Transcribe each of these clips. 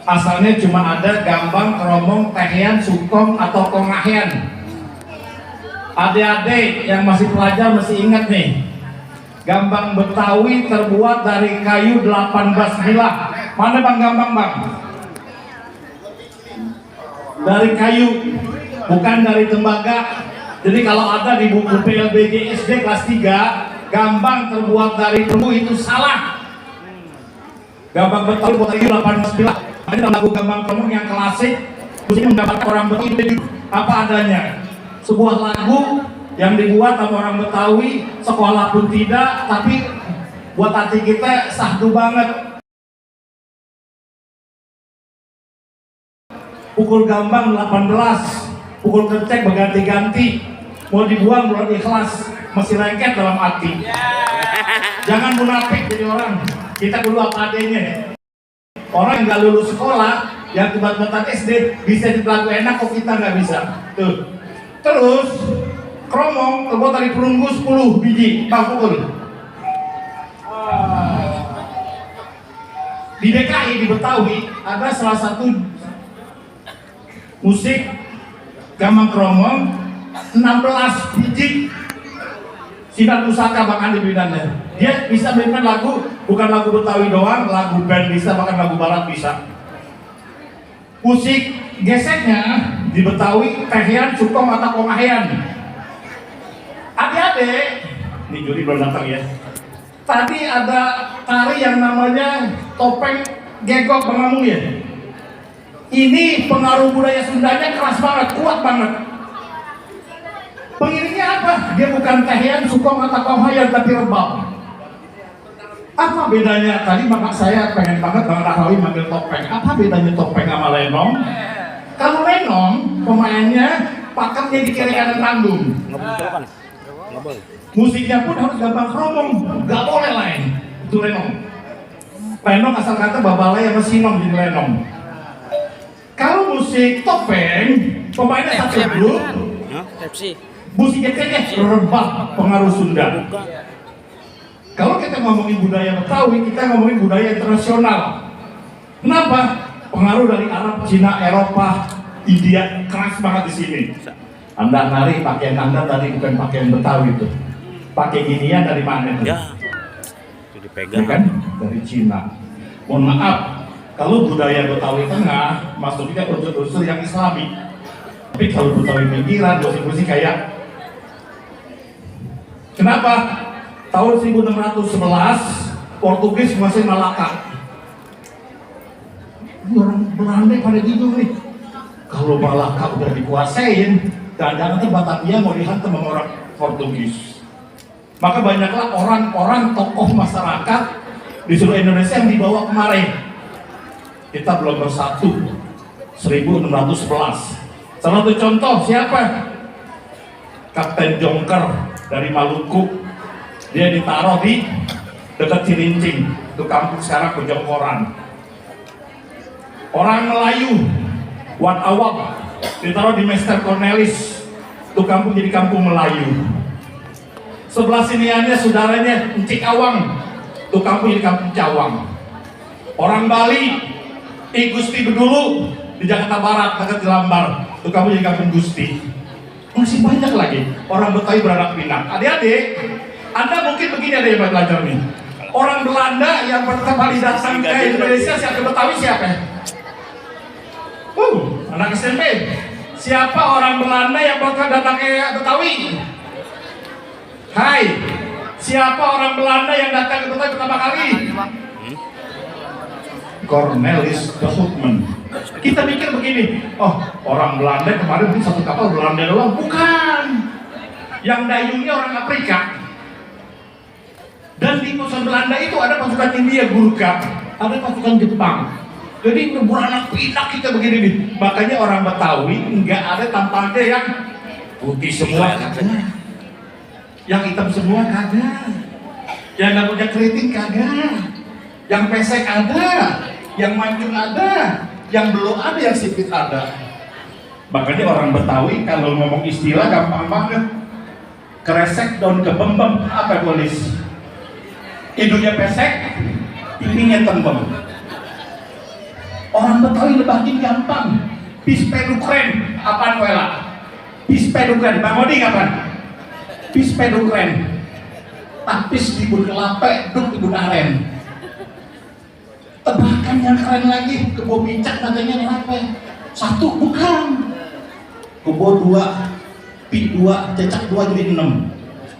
Asalnya cuma ada Gambang, Kromong, Tehian, Sukong, atau Kongahian. Adik-adik yang masih pelajar masih ingat nih, Gambang Betawi terbuat dari kayu 18 bilah. Mana Bang Gambang Bang? Dari kayu, bukan dari tembaga. Jadi kalau ada di buku PLBG SD kelas 3, Gambang terbuat dari bambu, itu salah. Gambang Betawi terbuat dari 18 bilah. Ini lagu Gambang Kromong yang klasik, mesti mendapatkan orang Betawi apa adanya. Sebuah lagu yang dibuat sama orang Betawi, sekolah pun tidak, tapi buat hati kita sahdu banget. Pukul Gambang 18, pukul kenceng berganti-ganti, mau dibuang belum ikhlas, masih lengket dalam hati. Jangan munafik jadi orang, kita dulu apa adanya. Orang yang nggak lulus sekolah, yang tiba-tiba SD bisa dilaku enak, kok kita nggak bisa. Tuh. Terus Kromong terbuat dari perunggu 10 biji. Bang pukul. Di DKI, di Betawi, ada salah satu musik Gambang Kromong 16 biji. Sinar Pusaka Bang Andi Bidana. Dia bisa mainkan lagu, bukan lagu Betawi doang, lagu band bisa, bahkan lagu barat bisa. Musik geseknya di Betawi, Tehian, Sukong, atau Kongahian. Adik-adik, ini juri belum datang ya. Tadi ada tari yang namanya topeng gegok Bang Amung ya. Ini pengaruh budaya Sundanya keras banget, kuat banget. Pengiringnya apa? Dia bukan Tehian, Sukong, atau Kongahian, tapi rebab. Apa bedanya? Tadi bapak saya pengen banget Bang Rahrawi manggil topeng. Apa bedanya topeng sama lenong? Kalau lenong, pemainnya pakatnya di kiri kanan panggung. Musiknya pun harus Gambang Kromong, gak boleh lain. Itu lenong. Lenong asal kata babalai sama sinong jadi lenong. Kalau musik topeng, pemainnya satu grup. Musiknya rebab pengaruh Sunda. Kalau kita ngomongin budaya Betawi, kita ngomongin budaya internasional. Kenapa? Pengaruh dari Arab, Cina, Eropa, India keras banget di sini. Anda nari pakaian Anda tadi bukan pakaian Betawi itu. Pakai ginian dari mana? Ya, itu dipegang. Ya kan? Dari Cina. Mohon maaf, kalau budaya Betawi Tengah masuknya unsur-unsur yang Islami. Tapi kalau Betawi pinggiran, musik-musik kayak. Kenapa? Tahun 1611 Portugis masih Malaka. Orang Belanda pada gitu nih. Kalau Malaka udah dikuasain, kadang-kadang nanti Batavia mau dihantam sama orang Portugis. Maka banyaklah orang-orang tokoh masyarakat di seluruh Indonesia yang dibawa kemarin. Kita belum bersatu. 1611. Salah satu contoh siapa? Kapten Jongker dari Maluku. Dia ditaruh di dekat Cilincing, itu kampung sekarang Pejongkoran. Orang Melayu, Wat Awab, ditaruh di Mester Cornelis, itu kampung jadi kampung Melayu. Sebelah siniannya saudaranya Encik Awang, itu kampung jadi kampung Cawang. Orang Bali, I Gusti Bedulu di Jakarta Barat, dekat Jelambar, itu kampung jadi kampung Gusti. Masih banyak lagi orang Betawi beranak pinak. Adik-adik, Anda mungkin begini ada yang belajar nih. Orang Belanda yang pertama kali datang ke Indonesia, siapa Betawi siapa? Anak SMP. Siapa orang Belanda yang pertama datang ke Betawi? Hai. Siapa orang Belanda yang datang ke Betawi pertama kali? Cornelis de Houtman. Kita mikir begini, oh orang Belanda kemarin beli satu kapal Belanda doang. Bukan. Yang dayungnya orang Afrika. Dan di pasukan Belanda itu ada pasukan India Gurkha, ada pasukan Jepang. Jadi beranak pinak kita begini nih. Makanya orang Betawi nggak ada tampangnya yang putih semua kagak, yang hitam semua kagak, yang nggak punya keriting kagak, yang pesek ada, yang mancung ada, yang belum ada, yang sipit ada. Makanya orang Betawi kalau ngomong istilah gampang banget. Kresek daun kebembem, apa tulis? Hidungnya pesek, pipinya tembem. Orang Betawi lebahin gampang. Pispedukren, apaan Wela? Pispedukren, Bang Odi kapan? Pispedukren. Tapis di bun kelape, duk di bun aren. Tebakan yang keren lagi, kebo bicak katanya kenapa? 1 bukan. Kebo 2, pi 2, cecak 2 jadi 6.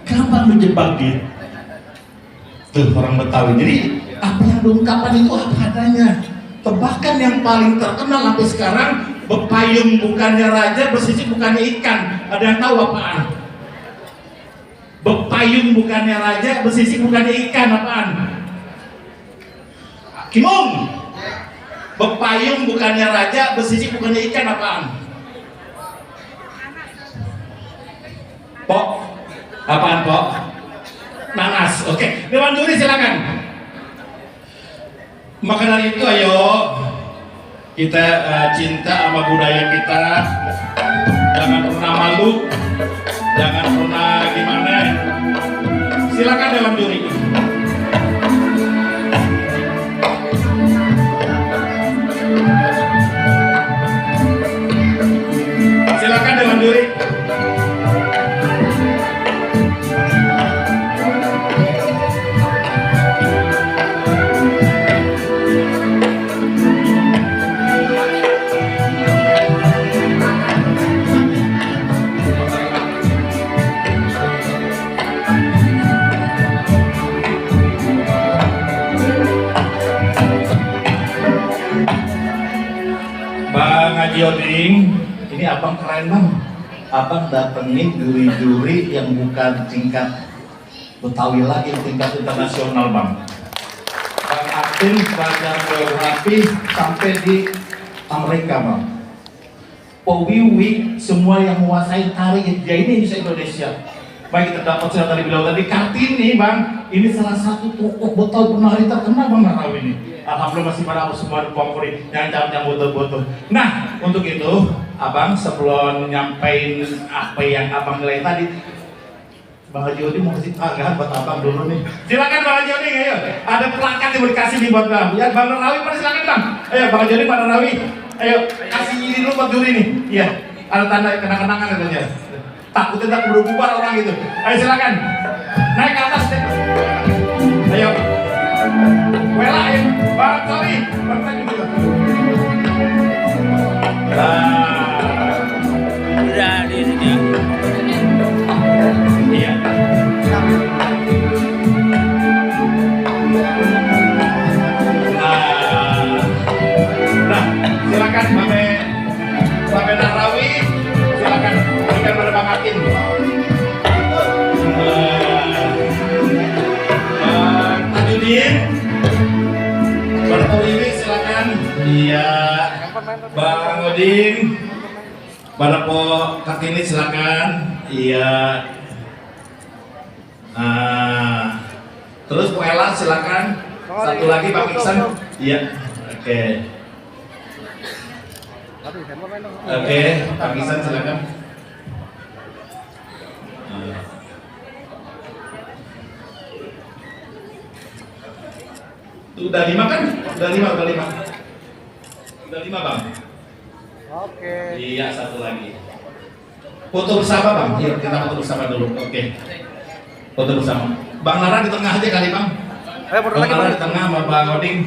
Gampang menjebak dia. Tuh orang Betawi. Jadi apa yang diungkapkan itu apa adanya. Tebakan yang paling terkenal sampai sekarang, bepayung bukannya raja, bersisik bukannya ikan. Ada yang tahu apaan? Bepayung bukannya raja, bersisik bukannya ikan, apaan? Kimung. Bepayung bukannya raja, bersisik bukannya ikan, apaan? Pok. Apaan Pok? Nanas. Oke. Dewan juri silakan. Maka dari itu ayo kita cinta sama budaya kita, jangan pernah malu, jangan pernah gimana. Silakan Dewan juri. Silakan Dewan juri. Oding, ini abang keren bang. Abang datengin juri-juri yang bukan tingkat Betawi lagi, tingkat internasional bang. Bang Martin belajar geografi sampai di Amerika bang. Powiwi semua yang menguasai tari dia ini bisa Indonesia. Baik terdapat sudah dari beliau tadi Kartini bang. Ini salah satu tokoh Betawi penari terkenal bang Narawi ini. Alhamdulillah masih pada aku semua kompori yang botol-botol. Nah, untuk itu, abang sebelum nyampein apa yang abang nilai tadi, Bang Haji Odi mau kasih panggalan buat abang dulu nih. Silakan Bang Haji Odi, ayo. Ada plakat yang dikasih di buat bang. Ya, Bang Narawi, pada silakan bang. Ayo, Bang Haji Odi, Bang Narawi. Ayo, kasih ini dulu buat juri nih. Iya, ada tanda kenang-kenangan katanya. Takutnya tak perlu bubar orang gitu. Ayo silakan. Naik ke atas deh. Ayo. Wela ya, Bang Sorry, Bang Tadi juga. Udah di sini. Iya. Nah, silakan Bapak Narawi, silakan berikan pada Bang Hakim. Tajudin. Bang Wiwi silakan. Iya. Bang Odin. Bang Po Kartini silakan. Iya. Terus Bu Ella silakan. Satu lagi Bang Iksan. Iya. Oke. Oke, Bang Iksan silakan. Udah 5 kan? Udah 5 bang. Oke. Iya, satu lagi. Foto bersama bang. Yuk kita foto bersama dulu. Oke. Foto bersama. Bang Nara di tengah aja kali bang. Foto Bang lagi Nara bang. di tengah sama Bang Oding.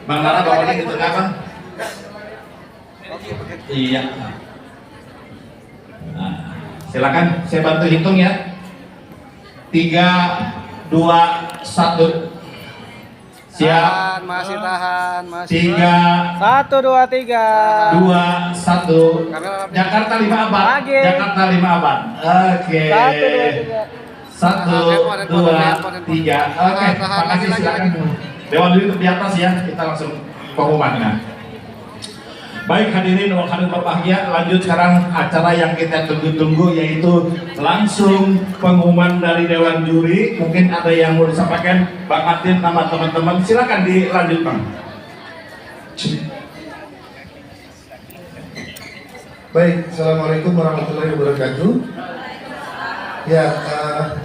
Bang Nara, Bang Oding di tengah bang. Iya. Nah, silakan. Saya bantu hitung ya. 3, 2, 1. Siap. Masih tahan, masih. 3, 1, 2, 3. 2, 1. Jakarta 5 abad. Lagi. Jakarta 5 abad. Oke. 1, 2, 3. 1, 2, 3. Oke. Makasih silakan. Dewan dulu di atas ya. Kita langsung pengumuman. Baik hadirin dan hadirin berbahagia, lanjut sekarang acara yang kita tunggu-tunggu yaitu langsung pengumuman dari Dewan Juri. Mungkin ada yang mau disampaikan Bang Martin nama teman-teman, silakan dilanjut Bang. Baik, Assalamualaikum warahmatullahi wabarakatuh. Ya,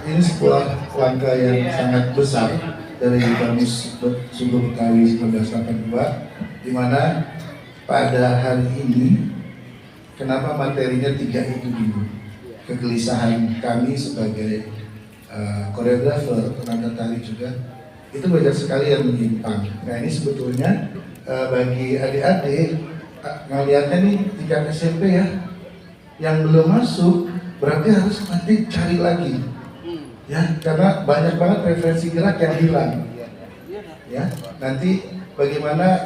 ini sebuah langkah yang sangat besar dari Bamus Sungguh Betawi 1982, di mana pada hari ini, kenapa materinya 3 itu dulu? Kegelisahan kami sebagai koreografer, penata tari juga, itu banyak sekali yang menyimpang. Nah ini sebetulnya bagi adik-adik, ngeliatnya nih tingkat SMP ya, yang belum masuk berarti harus nanti cari lagi, ya, karena banyak banget referensi gerak yang hilang. Ya, nanti bagaimana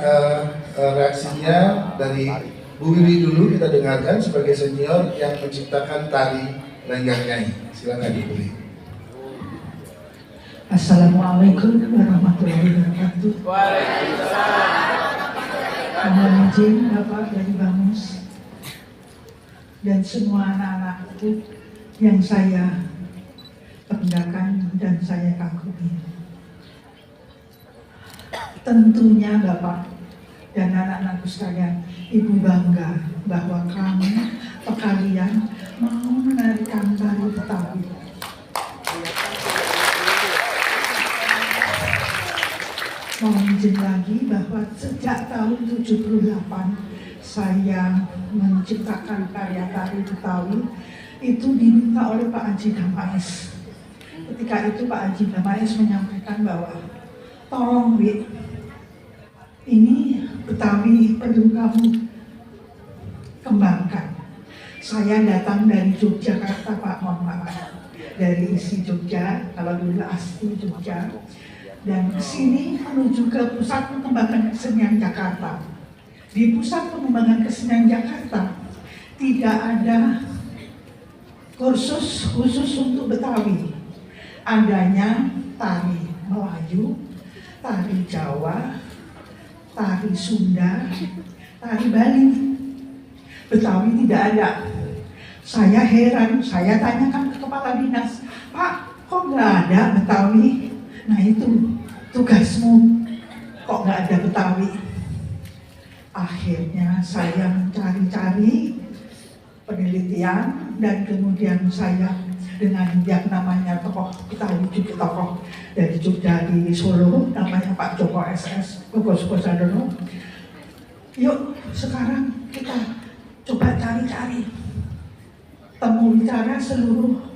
reaksinya dari Bu Wiwi dulu kita dengarkan sebagai senior yang menciptakan tari Lenggang Nyai. Silakan Bu Wiwi. Assalamualaikum warahmatullahi wabarakatuh. Mohon izin Bapak dari Bamus dan semua anak-anakku yang saya banggakan dan saya kagumi. Tentunya Bapak dan anak-anakku sekalian, Ibu bangga bahwa kamu atau kalian mau menarikan tari Betawi. Mohon izin lagi bahwa sejak tahun 78 saya menciptakan karya tari Betawi itu diminta oleh Pak Haji Damais. Ketika itu Pak Haji Damais menyampaikan bahwa tolong Wi, ini Betawi perlu kamu kembangkan. Saya datang dari Yogyakarta Pak, mohon maaf, dari isi Jogja, kalau dulu asli Jogja, dan kesini menuju ke Pusat Pengembangan Kesenian Jakarta. Di Pusat Pengembangan Kesenian Jakarta tidak ada kursus khusus untuk Betawi. Adanya tari Melayu, tari Jawa, tari Sunda, tari Bali. Betawi tidak ada. Saya heran, saya tanyakan ke kepala dinas, Pak, kok nggak ada Betawi? Nah itu tugasmu, kok nggak ada Betawi? Akhirnya saya mencari-cari penelitian dan kemudian saya dengan yang namanya tokoh Betawi, juga tokoh dari Jogja di Solo, namanya Pak Joko SS, Joko Sukosadono. Yuk sekarang kita coba cari-cari, temu bicara seluruh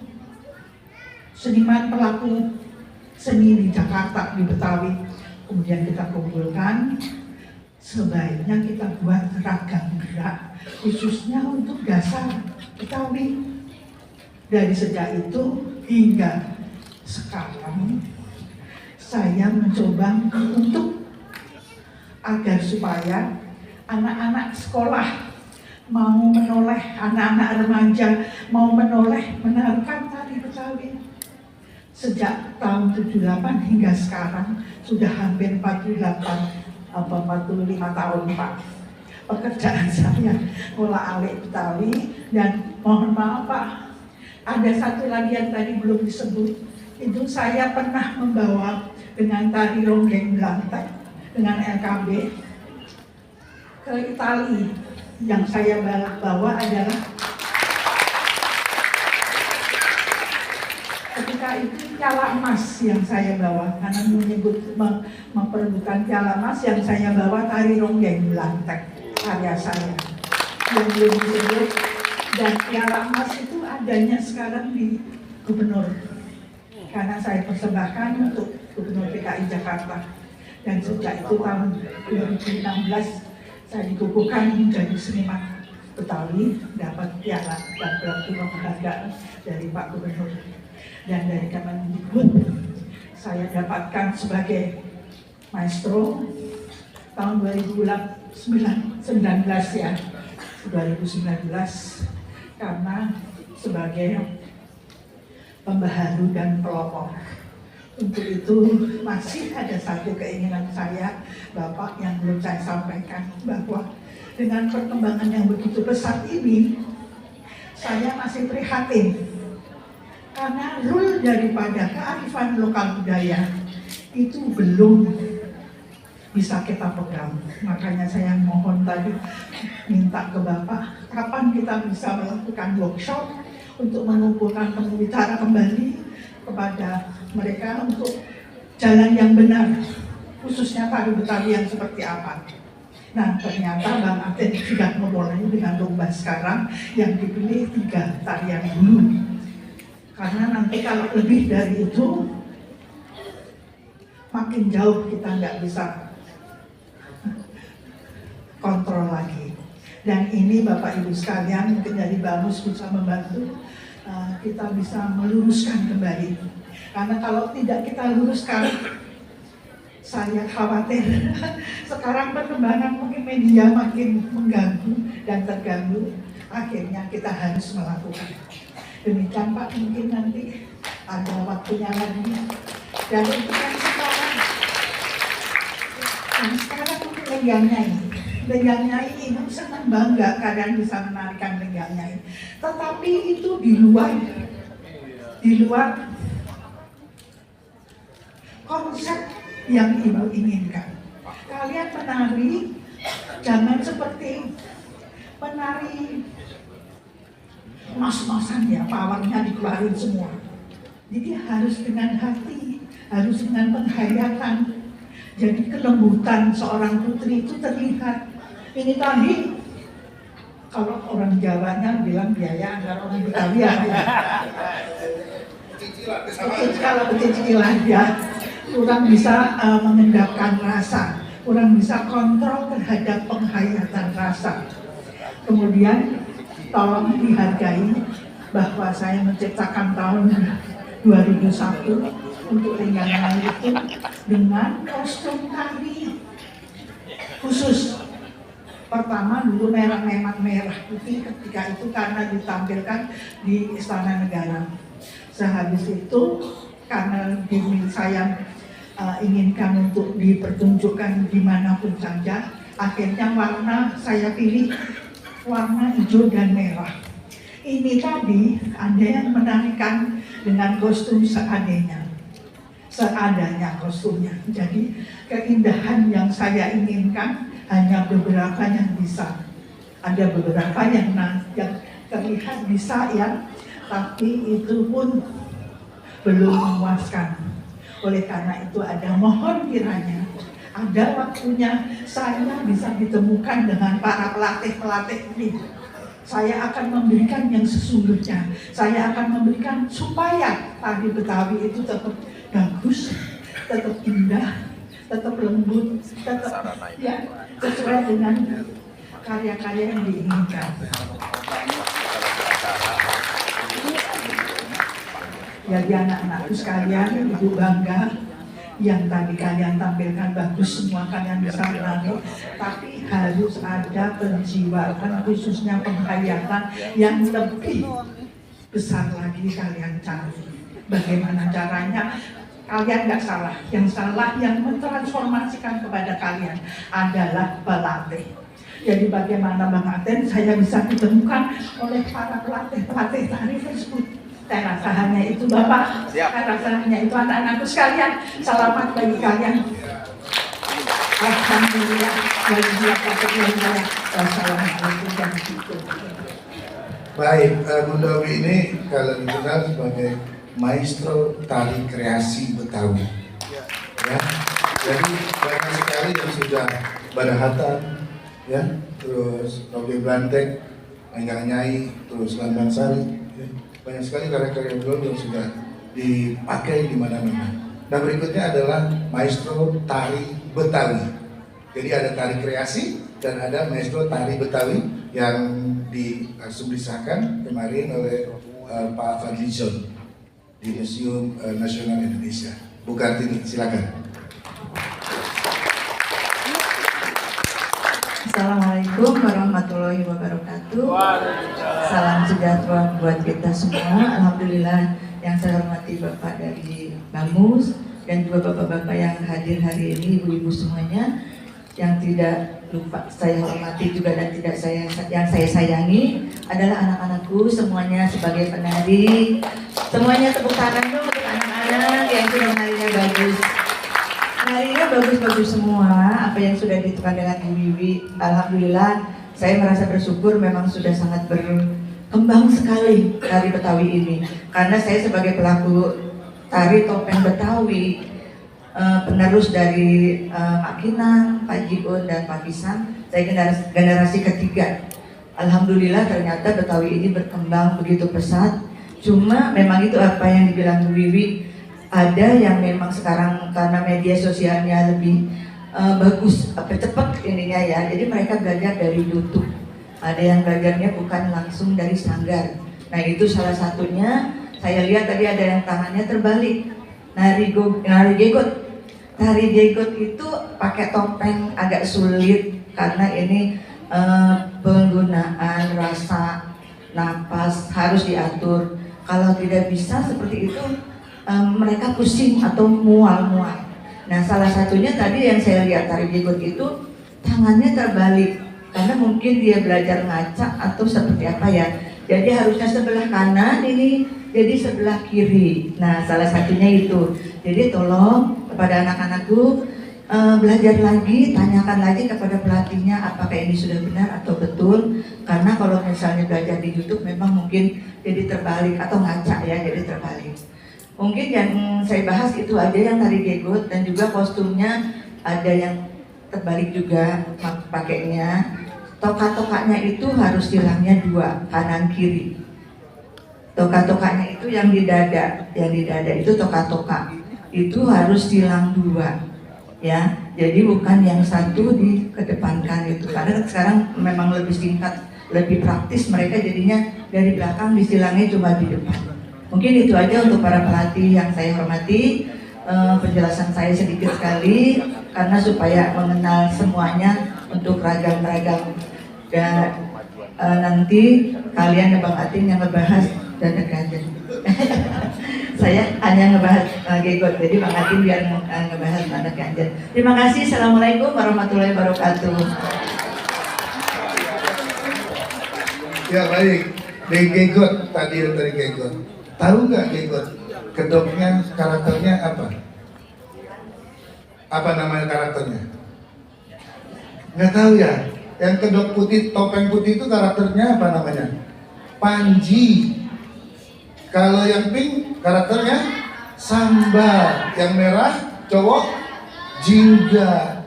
seniman pelaku seni di Jakarta, di Betawi. Kemudian kita kumpulkan, sebaiknya kita buat ragam gerak khususnya untuk dasar Betawi. Dari sejak itu hingga sekarang saya mencoba untuk agar supaya anak-anak sekolah mau menoleh, anak-anak remaja mau menoleh menarikan tari Betawi. Sejak tahun 78 hingga sekarang sudah hampir 45 tahun Pak. Pekerjaan saya ngolah-alik Betawi, dan mohon maaf Pak, ada satu lagi yang tadi belum disebut. Itu saya pernah membawa dengan tari ronggeng Blantek dengan LKB ke Italia. Yang saya bawa adalah ketika itu piala emas yang saya bawa, karena memperebutkan piala emas. Yang saya bawa tari ronggeng Blantek, karya saya yang belum disebut. Dan piala emas itu adanya sekarang di gubernur, karena saya persembahkan untuk gubernur DKI Jakarta. Dan sejak itu tahun 2016 saya dikukuhkan menjadi seniman Betawi, dapat piala dan piala penghargaan dari Pak Gubernur. Dan dari Kemendikbud saya dapatkan sebagai maestro tahun 2019 ya, 2019, karena sebagai pembaharu dan pelopor. Untuk itu masih ada satu keinginan saya, Bapak, yang belum saya sampaikan, bahwa dengan perkembangan yang begitu pesat ini, saya masih prihatin karena rule daripada kearifan lokal budaya itu belum bisa kita pegang. Makanya saya mohon tadi minta ke Bapak, kapan kita bisa melakukan workshop untuk mengumpulkan pembicara kembali kepada mereka untuk jalan yang benar, khususnya tari Betawi yang seperti apa. Nah ternyata Bang Aten sudah memulai dengan lomba sekarang yang dipilih 3 tarian dulu. Karena nanti kalau lebih dari itu makin jauh kita nggak bisa kontrol lagi. Dan ini Bapak Ibu sekalian mungkin dari Bamus bisa membantu kita bisa meluruskan kembali. Karena kalau tidak kita luruskan, saya khawatir sekarang perkembangan mungkin media makin mengganggu dan terganggu, akhirnya kita harus melakukan. Demikian Pak, mungkin nanti ada waktunya lagi. Dan itu kan sekarang mungkin Lenggang Nyai ini senang bangga kalian bisa menarikan Lenggang Nyai. Tetapi itu di luar konsep yang Ibu inginkan. Kalian menari jangan seperti menari mas-masan ya, powernya dikeluarin semua. Jadi harus dengan hati, harus dengan penghayatan. Jadi kelembutan seorang putri itu terlihat. Ini tadi kalau orang Jawanya bilang biaya, kalau orang Betawi ya. Kalau cicilan ya, kurang bisa mengendapkan rasa, kurang bisa kontrol terhadap penghayatan rasa. Kemudian tolong dihargai bahwa saya menciptakan tahun 2001 untuk Lenggang Nyai itu dengan kostum tari khusus. Pertama dulu merah putih ketika itu karena ditampilkan di Istana Negara. Sehabis itu karena saya inginkan untuk dipertunjukkan dimanapun saja, akhirnya warna saya pilih warna hijau dan merah. Ini tadi ada yang menarikan dengan kostum seadanya kostumnya. Jadi keindahan yang saya inginkan hanya beberapa yang bisa. Ada beberapa yang terlihat bisa ya, tapi itu pun belum memuaskan. Oleh karena itu mohon kiranya ada waktunya saya bisa ditemukan dengan para pelatih ini. Saya akan memberikan yang sesungguhnya. Saya akan memberikan supaya tari Betawi itu tetap bagus, tetap indah, tetap lembut, tetap ya sesuai dengan karya-karya yang diinginkan. Jadi anak-anakku sekalian, Ibu bangga yang tadi kalian tampilkan bagus, semua kalian bisa menari, tapi harus ada penjiwaan khususnya penghayatan yang lebih besar lagi kalian cari. Bagaimana caranya? Kalian nggak salah, yang salah yang mentransformasikan kepada kalian adalah pelatih. Jadi bagaimana Bang Aten saya bisa ditemukan oleh para pelatih tari tersebut. Saya rasa hanya itu Bapak, saya rasa hanya itu anak-anakku sekalian. Selamat bagi kalian. Alhamdulillah. Wassalamualaikum warahmatullahi wabarakatuh. Baik, Bunda Wi ini kalau dikenal sebagai maestro tari kreasi Betawi. Ya, jadi banyak sekali yang sudah Badahatan, ya, terus Robi Blantek, Lenggang Nyai, terus Lambang Sari. Ya. Banyak sekali karya-karya beliau yang sudah dipakai di mana-mana. Nah berikutnya adalah maestro tari Betawi. Jadi ada tari kreasi dan ada maestro tari Betawi yang disahkan kemarin oleh Pak Fadlizon di Museum Nasional Indonesia. Bu Kartini, silakan. Assalamualaikum warahmatullahi wabarakatuh. Salam sejahtera buat kita semua. Alhamdulillah yang saya hormati Bapak dari Bamus dan juga Bapak-Bapak yang hadir hari ini, Ibu-Ibu semuanya. Yang tidak lupa saya hormati juga dan yang saya sayangi adalah anak-anakku semuanya sebagai penari. Semuanya tepuk tangan dong untuk anak-anak yang sudah menarinya bagus. Menarinya bagus-bagus semua, apa yang sudah ditentukan dengan Bu Wiwi. Alhamdulillah, saya merasa bersyukur memang sudah sangat berkembang sekali tari Betawi ini. Karena saya sebagai pelaku tari topeng Betawi, penerus dari Pak Kinang, Pak Jiun, dan Pak Pisang, Saya generasi ketiga. Alhamdulillah ternyata Betawi ini berkembang begitu pesat. Cuma memang itu apa yang dibilang Bu Wiwi, ada yang memang sekarang karena media sosialnya lebih bagus, cepat ininya ya. Jadi mereka belajar dari YouTube. Ada yang belajarnya bukan langsung dari sanggar. Nah itu salah satunya. Saya lihat tadi ada yang tangannya terbalik, nari gegot. Tari gegot itu pakai topeng agak sulit karena ini penggunaan rasa napas harus diatur. Kalau tidak bisa seperti itu mereka pusing atau mual-mual. Nah salah satunya tadi yang saya lihat tari gegot itu tangannya terbalik karena mungkin dia belajar ngaca atau seperti apa ya. Jadi harusnya sebelah kanan ini jadi sebelah kiri. Nah salah satunya itu. Jadi tolong kepada anak-anakku belajar lagi, tanyakan lagi kepada pelatihnya apakah ini sudah benar atau betul. Karena kalau misalnya belajar di YouTube memang mungkin jadi terbalik atau ngaca ya, jadi terbalik. Mungkin yang saya bahas itu aja yang tari gegot dan juga kostumnya ada yang terbalik juga pakainya. Toka-tokanya itu harus silangnya 2, kanan kiri. Toka-tokanya itu yang di dada itu toka-toka. Itu harus silang 2. Ya, jadi bukan yang satu dikedepankan itu. Karena sekarang memang lebih singkat, lebih praktis, mereka jadinya dari belakang disilangnya cuma di depan. Mungkin itu aja untuk para pelatih yang saya hormati. Penjelasan saya sedikit sekali karena supaya mengenal semuanya untuk ragam-ragam. Dan nanti kalian Bang Atin yang ngebahas dada ganjel. Saya hanya ngebahas gegot, jadi Bang Atin biar ngebahas dada ganjel. Terima kasih. Assalamualaikum warahmatullahi wabarakatuh. Ya baik, dari gegot tadi dari gegot. Tahu nggak gegot? Kedoknya karakternya apa? Apa namanya karakternya? Nggak tahu ya. Yang kedok putih, topeng putih itu karakternya apa namanya? Panji. Kalau yang pink karakternya Samba. Yang merah cowok Jingga.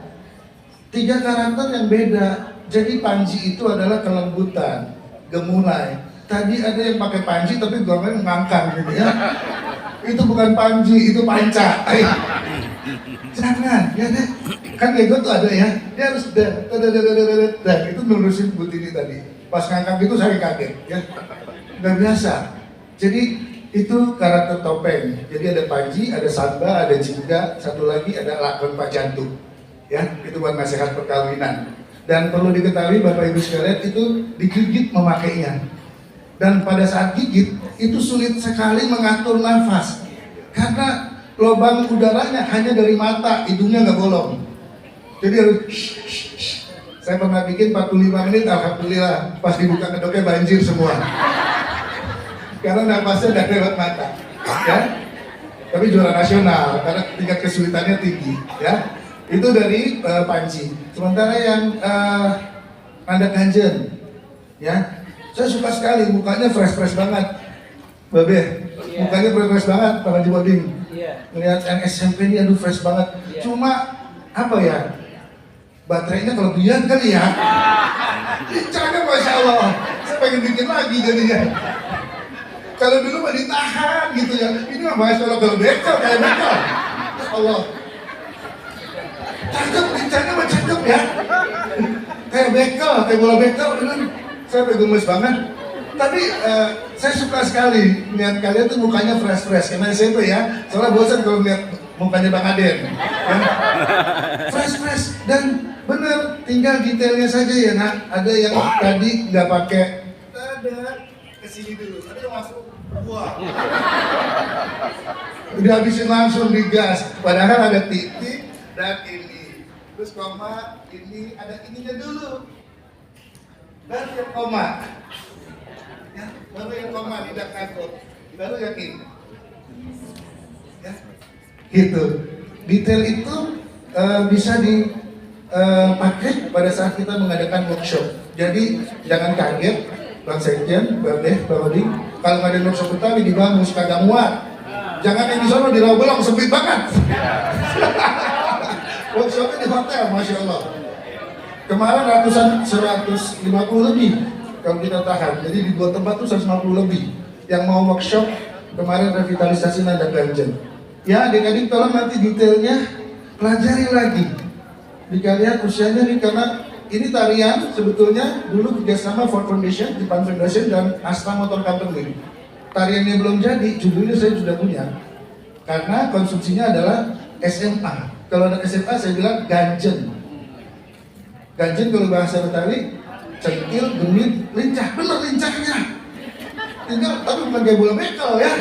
3 karakter yang beda. Jadi Panji itu adalah kelembutan, gemulai. Tadi ada yang pakai panji tapi gorengnya ngangkang gitu ya. Itu bukan panji, itu panca. Jangan, ya deh. Kan gegot tuh ada ya. Dia harus dan itu melurusin Bu Tini tadi. Pas ngangkang itu saya kaget ya. Nggak biasa. Jadi itu karakter topeng. Jadi ada panji, ada samba, ada jingga, satu lagi ada lakon Pak Jantung. Ya, itu buat nasihat perkawinan. Dan perlu diketahui Bapak Ibu sekalian itu digigit memakainya. Dan pada saat gigit itu sulit sekali mengatur nafas karena lubang udaranya hanya dari mata, hidungnya nggak bolong. Jadi harus Saya pernah bikin 45 menit, alhamdulillah pas dibuka kedoknya banjir semua. Karena nafasnya udah lewat mata, ya. Tapi juara nasional karena tingkat kesulitannya tinggi, ya. Itu dari Panji. Sementara yang Nanda Kanjen, ya. Saya suka sekali, mukanya fresh banget, Babe. Mukanya fresh banget, Pak Haji Boding. Melihat yang SMP ini, aduh fresh banget. Cuma apa ya? Baterainya kelebihan kali ya. Lincahnya Masya Allah. Saya pengen bikin lagi jadinya. Kalau dulu mah ditahan gitu ya. Ini mah Masya Allah kalau bekel kayak bekel. Allah. Cakep, lincahnya mah cakep ya. Kayak bekel, kayak bola bekel. Saya gemes banget. Tapi saya suka sekali lihat kalian tuh mukanya fresh karena SMP ya. Soalnya bosan kalau lihat mukanya Bang Aden. Ya. Fresh dan bener, tinggal detailnya saja ya nak. Ada yang tadi nggak pakai dada kesini dulu, ada yang masuk wah. Udah habisin langsung digas. Padahal ada titik dan ini, terus koma ini, ada ininya dulu. Baru yang koma, ya, baru yang koma tidak kantor, baru yang ini, ya, gitu. Detail itu bisa dipakai pada saat kita mengadakan workshop. Jadi jangan kaget, Bang Sekjen, Bang Beh, Bang Oding, kalau ngadain workshop Betawi di Bamus kagak muat. Jangan yang di sana di Rawabelong sempit banget. Workshopnya di hotel, Masya Allah. Kemarin ratusan 150 lebih kalau kita tahan. Jadi di 2 tempat tuh 150 lebih. Yang mau workshop kemarin revitalisasi Nanda Ganjen. Ya adik-adik tolong nanti detailnya pelajari lagi. Dikalian usianya nih karena ini tarian sebetulnya dulu kerjasama Ford Foundation, Jepang Foundation dan Asta Motor Company. Tariannya belum jadi, judulnya saya sudah punya. Karena konsumsinya adalah SMA. Kalau anak SMA saya bilang ganjen. Ganjen kalau bahasa Betawi, centil, gemit, lincah. Bener lincahnya. Tinggal, tapi bukan kayak bola bekel ya.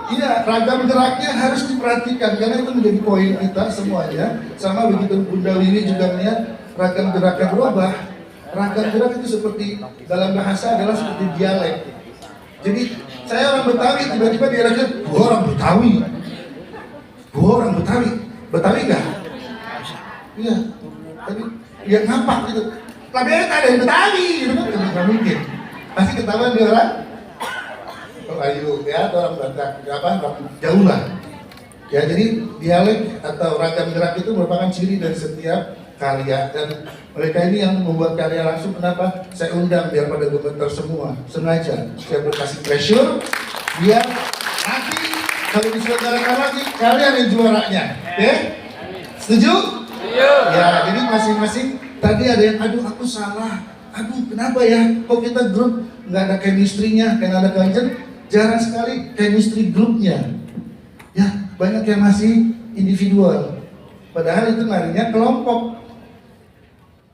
Iya, ragam geraknya harus diperhatikan karena itu menjadi poin kita semuanya. Sama begitu Bunda Wiwi juga melihat ragam geraknya berubah. Ragam gerak itu seperti dalam bahasa adalah seperti dialek. Jadi saya orang Betawi, tiba-tiba dialeknya gua orang Betawi. Gua orang Betawi. Betawi enggak? Iya. Tapi ya ngapak gitu. Tapi ada yang Betawi gitu kan nggak mungkin. Pasti ketahuan dia orang Melayu ya, atau orang Batak, orang jauh lah. Ya jadi dialek atau ragam gerak itu merupakan ciri dari setiap karya dan mereka ini yang membuat karya langsung. Kenapa? Saya undang biar pada gemeter semua, sengaja saya berkasih pressure biar nanti kalau diselenggarakan lagi kalian yang juaranya. Oke? Setuju? Ya jadi masing-masing tadi ada yang aduh aku salah, aduh kenapa ya kok kita grup nggak ada chemistry-nya kayak ada Ganjen. Jarang sekali chemistry grupnya, ya banyak yang masih individual. Padahal itu larinya kelompok.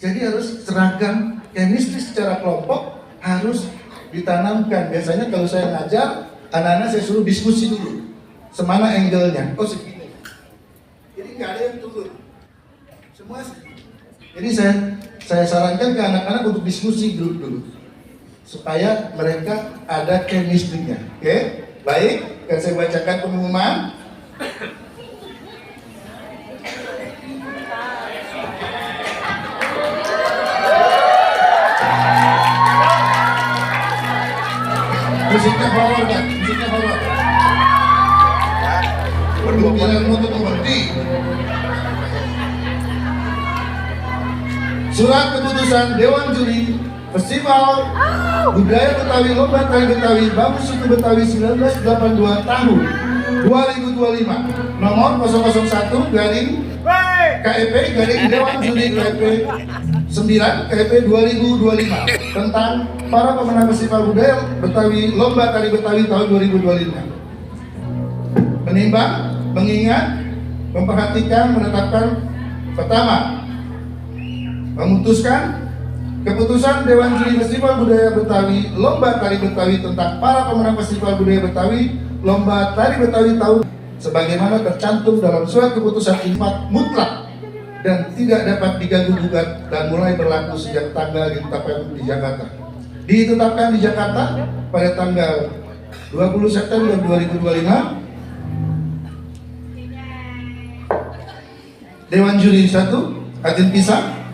Jadi harus seragam chemistry secara kelompok harus ditanamkan. Biasanya kalau saya ngajar, anak-anak saya suruh diskusi dulu, semana angle-nya. Oh segini. Jadi nggak ada yang turun. Semua. Jadi saya sarankan ke anak-anak untuk diskusi grup dulu. Supaya mereka ada chemistry-nya. Oke? Baik, akan saya bacakan pengumuman. Musiknya forward kan? Musiknya forward. Pembicaraan untuk berhenti. Surat keputusan Dewan Juri Festival Budaya Betawi Lomba Tari Betawi Bambu Suku Betawi 1982 tahun 2025 nomor 001 garing KEP garing Dewan Juri KEP 9 KEP 2025 tentang para pemenang Festival Budaya Betawi Lomba Tari Betawi tahun 2025. Menimbang, mengingat, memperhatikan, menetapkan. Pertama, memutuskan keputusan Dewan Juri Festival Budaya Betawi Lomba Tari Betawi tentang para pemenang Festival Budaya Betawi Lomba Tari Betawi tahun sebagaimana tercantum dalam surat keputusan IMAT mutlak dan tidak dapat diganggu-gugat dan mulai berlaku sejak tanggal ditetapkan di Jakarta. Ditetapkan di Jakarta pada tanggal 20 September 2025. Dewan Juri 1, Ajeng Pisang.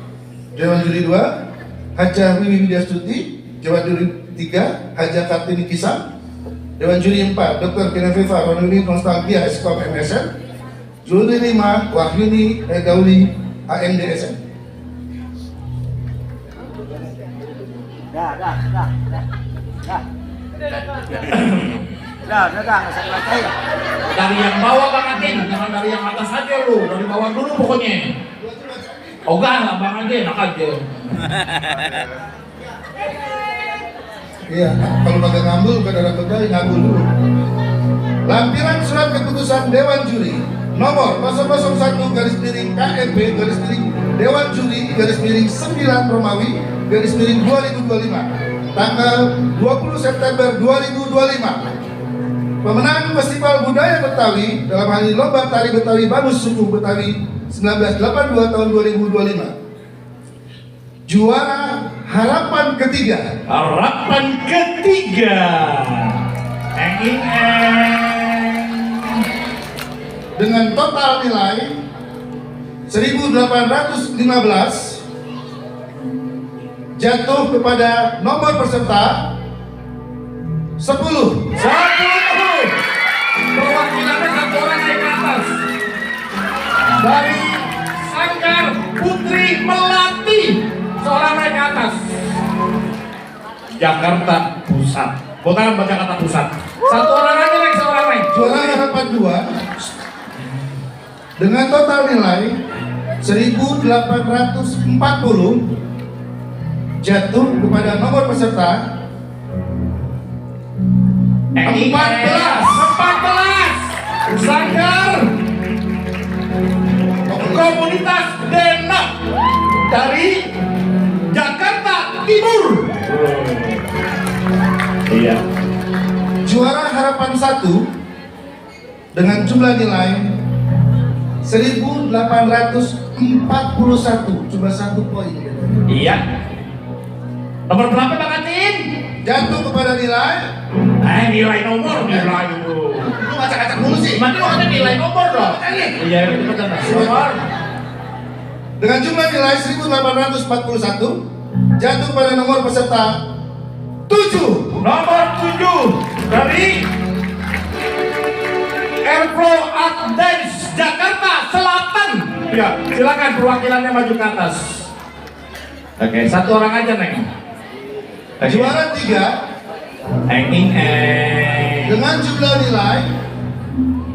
Dewan Juri 2, Haja Wiwi Widyastuti. Dewan Juri 3, Haja Kartini Pisang. Dewan Juri 4, Dr. Genevieve Ronuli Nostalgia Eskom MSN. Juri 5, Wahyuni Gauli AMDSN. Dah, nggak usah dibacain. Dari yang bawah Bang Agen, jangan dari yang atas aja lu, dari bawah dulu pokoknya. Ogah lah Bang Agen, enak aja. Iya, kalau kagak ngambul, kadang Betawi ngambul dulu. Lampiran surat keputusan Dewan Juri nomor 001 garis miring KMP garis miring Dewan Juri garis miring 9 Romawi garis miring 2025 tanggal 20 September 2025. Pemenang Festival Budaya Betawi dalam hal ini Lomba Tari Betawi Bamus Suku Betawi 1982 tahun 2025. Juara harapan ketiga. Harapan ketiga. Dengan total nilai 1815 jatuh kepada nomor peserta 10. Perwakilannya satu orang naik ke atas. Dari Sangga Sanggar Putri Melati. Seorang naik ke atas. Jakarta Pusat. Bukan Jakarta Pusat. Satu orang aja naik, seorang naik. Juara harapan 2 dengan total nilai 1840 jatuh kepada nomor peserta 14 Sanggar Komunitas Denok dari Jakarta Timur. Iya. Juara harapan 1 dengan jumlah nilai 1841, cuma 1 poin. Iya. Nomor berapa Bang Atin? Jatuh kepada nilai, Nilai nomor nilai itu. lu acak-acak dulu sih. Nanti mau ada nilai nomor dong. Iya, itu betul. Nomor. Dengan jumlah nilai 1841 jatuh kepada nomor peserta 7. Nomor 7 dari Airflow Art Dance Jakarta Selatan. Ya, silakan perwakilannya maju ke atas. Oke, satu orang aja Neng. Juara 3 dengan jumlah nilai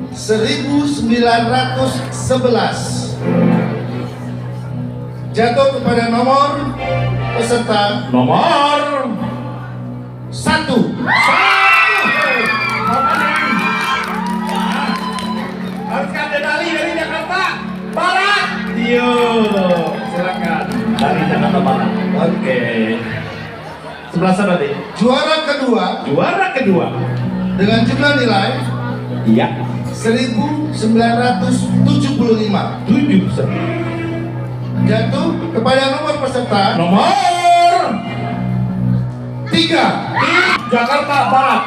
1911 jatuh kepada nomor peserta Nomor 1. Harus ada Dali dari Jakarta Barat. Yo, silakan dari Jakarta Barat. Oke. Sebelah sana deh. Juara kedua Juara kedua. dengan jumlah nilai Iya. 1975 7 jatuh kepada nomor peserta nomor 3. Jakarta Barat.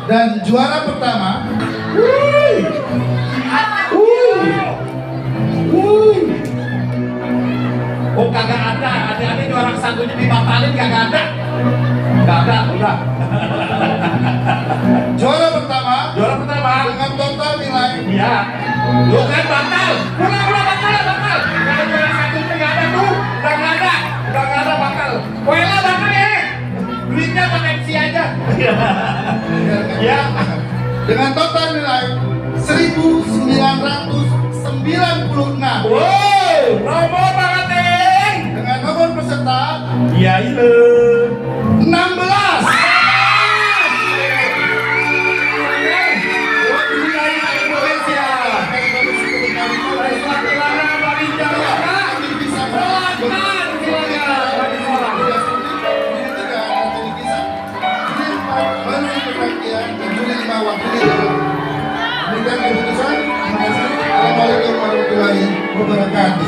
Dan juara pertama Oh kagak ada, adik-adik orang satunya dibatalin kagak ada. Kagak ada, udah. juara pertama Juara pertama. dengan total nilai Iya. Lu kan batal. Pulang batal. Kalau juara satunya nggak ada tuh, udah nggak ada batal. Wela batal ya. Duitnya pakai MC aja. Ya. dengan total nilai 1996 Nomor banget Neng. dengan nomor peserta Iya itu. 16. Assalamualaikum warahmatullahi wabarakatuh.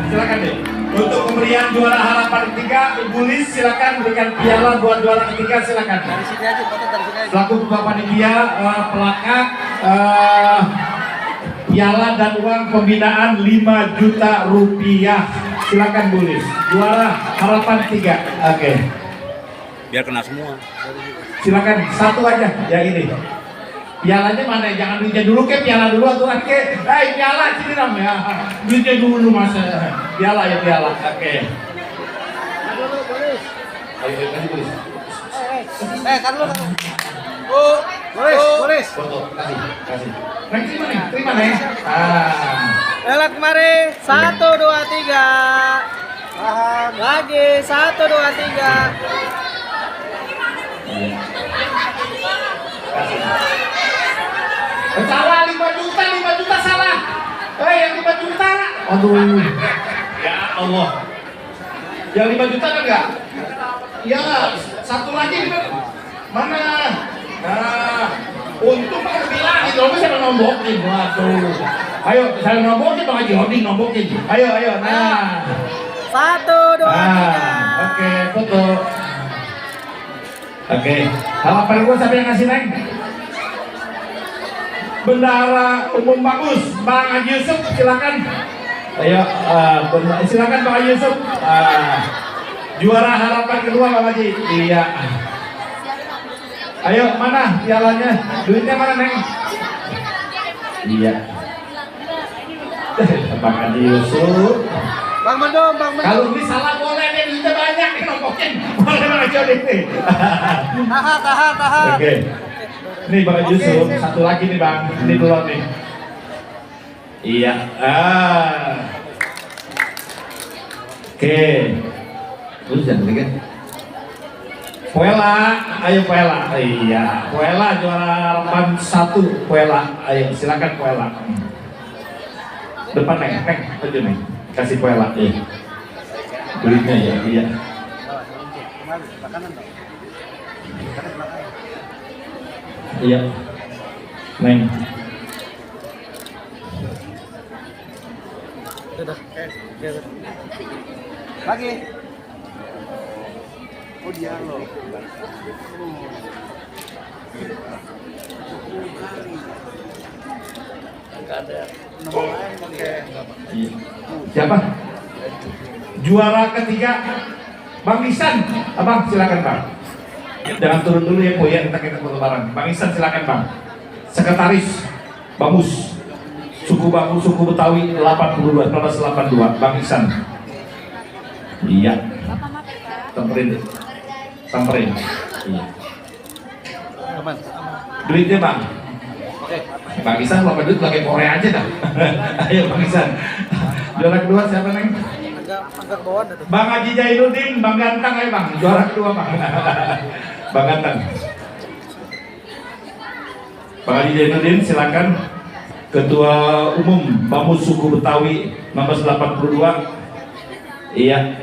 Silakan deh. Untuk pemberian juara harapan ketiga, Ibu Lis silakan berikan piala buat juara ketiga, silakan. Dari sini aja, foto dari sini aja. Selaku ketua panitia, pelakat, piala dan uang pembinaan 5 juta rupiah. Silakan Bu Lis. Juara harapan ketiga. Oke. Biar kena semua. Silakan satu aja yang ini. Pialanya mana? Jangan duitnya dulu ke piala dulu aturan ke. Piala sini dong ya. Duitnya dulu Mas. Piala ya piala. Oke. Ayo kasih tulis. Kan lu. Boris. Foto kasih. Neng terima Neng. Elat kemari. 1 2 3. Lagi 1 2 3. Salah 5 juta salah. Yang 5 juta. Aduh. Ya Allah. Yang 5 juta kan enggak? Ya, satu lagi mana? Nah, untung Pak bilang itu bisa nombokin. Waduh. Ayo, saya nombokin Bang Haji Hodi nombokin. Ayo. Nah. 1 2 3. Oke, foto. Oke. Harapan gua siapa yang ngasih Neng? Bendara Umum Bagus, Bang Haji Yusuf, silakan. Ayo, silakan Bang Haji Yusuf. Juara harapan kedua Bang Haji. Iya. Ayo, mana pialanya? Duitnya mana Neng? Iya. Bang Haji Yusuf. Bang Mendom, Bang Mendom. Kalau ini salah boleh nih, duitnya banyak nih nompokin. Boleh Bang Haji Yusuf nih. Tahan. Oke. Nih Bang Haji Yusuf, satu lagi nih Bang. Ini dulu nih. Iya. Oke. Terus jangan kan? Puela, ayo Puela. Iya, Puela juara harapan 1. Puela, ayo silakan Puela. Depan neng, aja nih. Kasih Puela. Iya. Duitnya ya, iya. Iya. Neng. Lagi. Oh dia loh. Iya. Siapa? Juara ketiga Bang Isan. Abang silakan Bang. Jangan turun dulu ya, Poya, kita foto bareng. Bang Isan silakan Bang. Sekretaris Bamus. Suku Bamus, suku Betawi 82, 1982, Bang Isan. Iya. Samperin. Iya. Duitnya Bang. Bang Isan kalau duit pakai Korea aja dah. Ayo Bang Isan. Juara kedua siapa Neng? Agak ke bawah dah tuh. Bang Haji Jainuddin, Bang Gantang ayo Bang. Juara kedua Bang. Bang Gantang. Bang Haji Jainuddin silakan. Ketua Umum Bamus Suku Betawi 1982. Iya.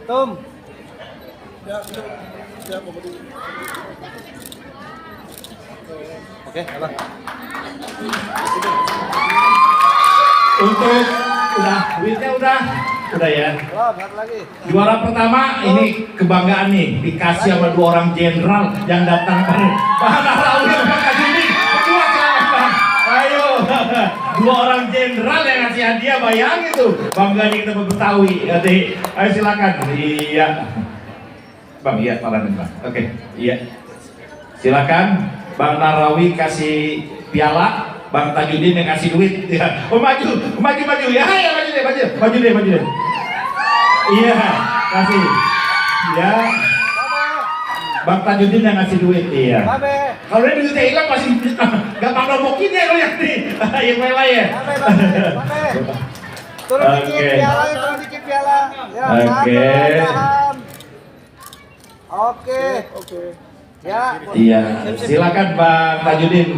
Tum. Oke, Abang. Untuk duitnya udah ya. Belum, satu lagi. Juara pertama ini kebanggaan nih, dikasih sama 2 orang jenderal yang datang kemarin. Bang Nahrawi, Bang Kadini, berdua silakan Bang. Ayo, 2 orang jenderal yang ngasih hadiah, bayangin tuh. Bangganya kita Betawi. Ayo silakan. Iya. Bang, iya malahan Bang. Oke, iya. Silakan Bang Nahrawi kasih piala. Bang Tajudin yang kasih duit, ya. Oh maju ya, ya maju deh. Iya, kasih. Ya. Bang Tajudin yang ngasih duit, iya. Kalau dia duitnya hilang masih gampang nombokin ya lo yang nih. Yang lain ya. Turun dikit piala. Ya, Oke. Oke. Ya. Iya, silakan Bang Tajudin.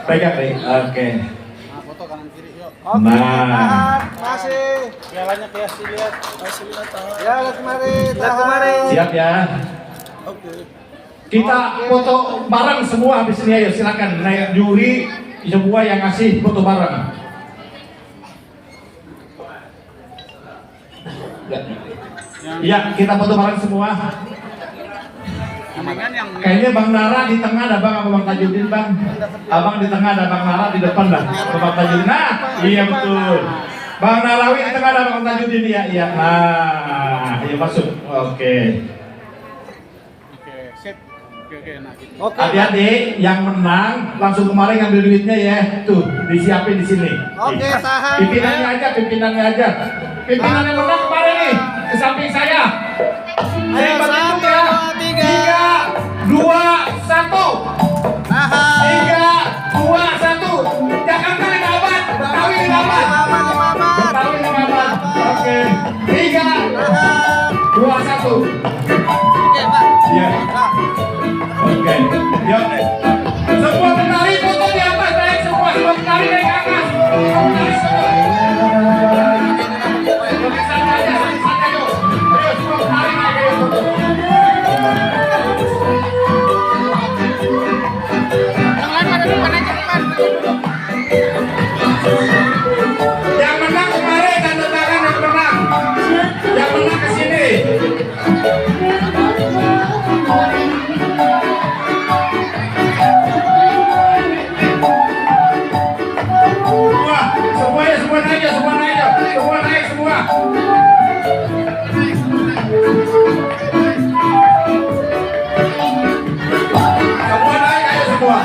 Pegang nih. Oke. Foto kanan kiri yuk. Nah. Masih. Pialanya kasih lihat. Ya, lihat kemari. Siap ya. Oke. Kita foto bareng semua habis ini, ayo silakan naik juri semua yang ngasih foto bareng. Ya, kita foto bareng semua. Kayaknya Bang Nara di tengah ada Bang sama Bang Tajudin Bang. Abang di tengah ada Bang Nara, di depan dah Bang Tajudin. Nah, iya betul. Bang Narawi di tengah ada Bang Tajudin ya. Iya. Nah, ayo masuk. Oke. Oke. Adik-adik yang menang langsung kemarin ngambil duitnya ya. Tuh, disiapin di sini. Oke, tahan. Pimpinannya aja. Pimpinan yang menang kemarin nih ke samping saya. Ayo, 1, 2, 3. 3, 2, 1. Tahan. 3, 2, 1. Jakarta 5 abad. Betawi 5 abad. Betawi 5 abad. Oke. 3, 2, 1. Oke, Pak. Iya. Oke. Yuk. Semua penari foto di atas, naik semua. Semua penari naik ke atas. Penari semua. Lebih santai yuk. Ayo semua penari naik ayo foto. Yang lain pada depan aja, depan. Yang menang kemarin tanda tangan yang menang. Yang menang ke sini. Semua naik semua. Semua naik ayo semua.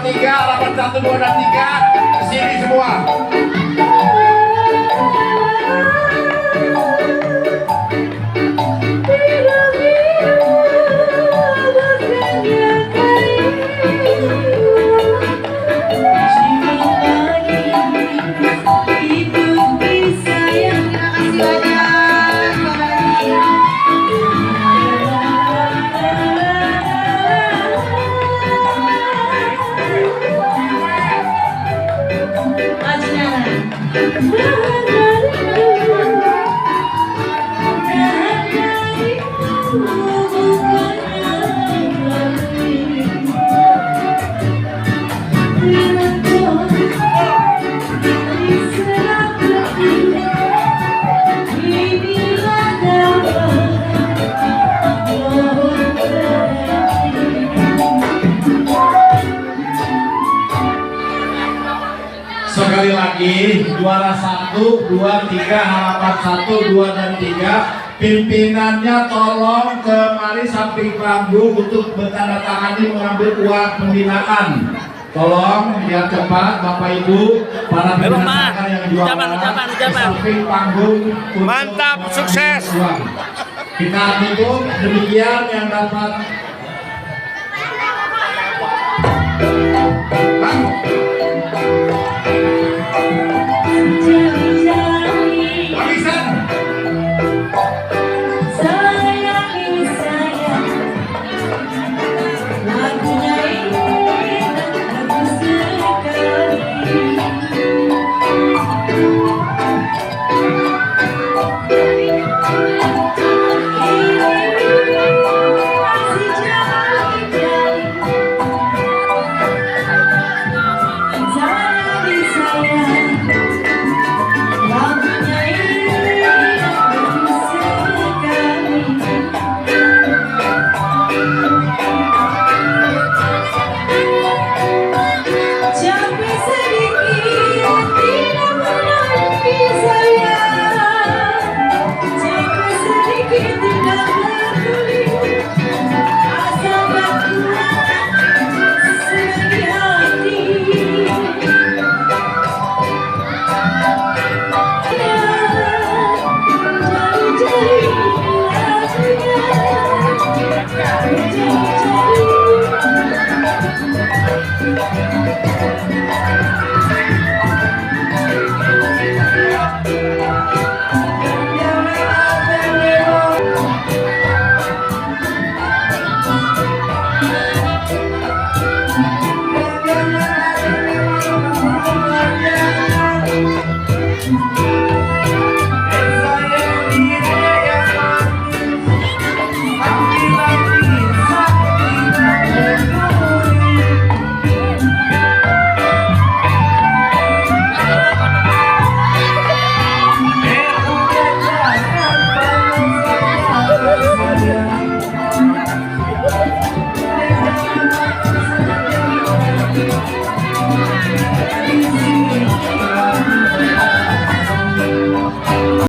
3, halaman 1, 2, dan 3. Kesini semua. Sekali lagi, juara 1, 2, 3, halaman 1, 2, dan 3. Pimpinannya tolong kemari samping panggung untuk bertandatangani mengambil uang pembinaan. Tolong biar cepat Bapak Ibu para pembinaan yang juara di samping panggung. Mantap, sukses. Uang. Kita tutup, demikian yang dapat. Bang.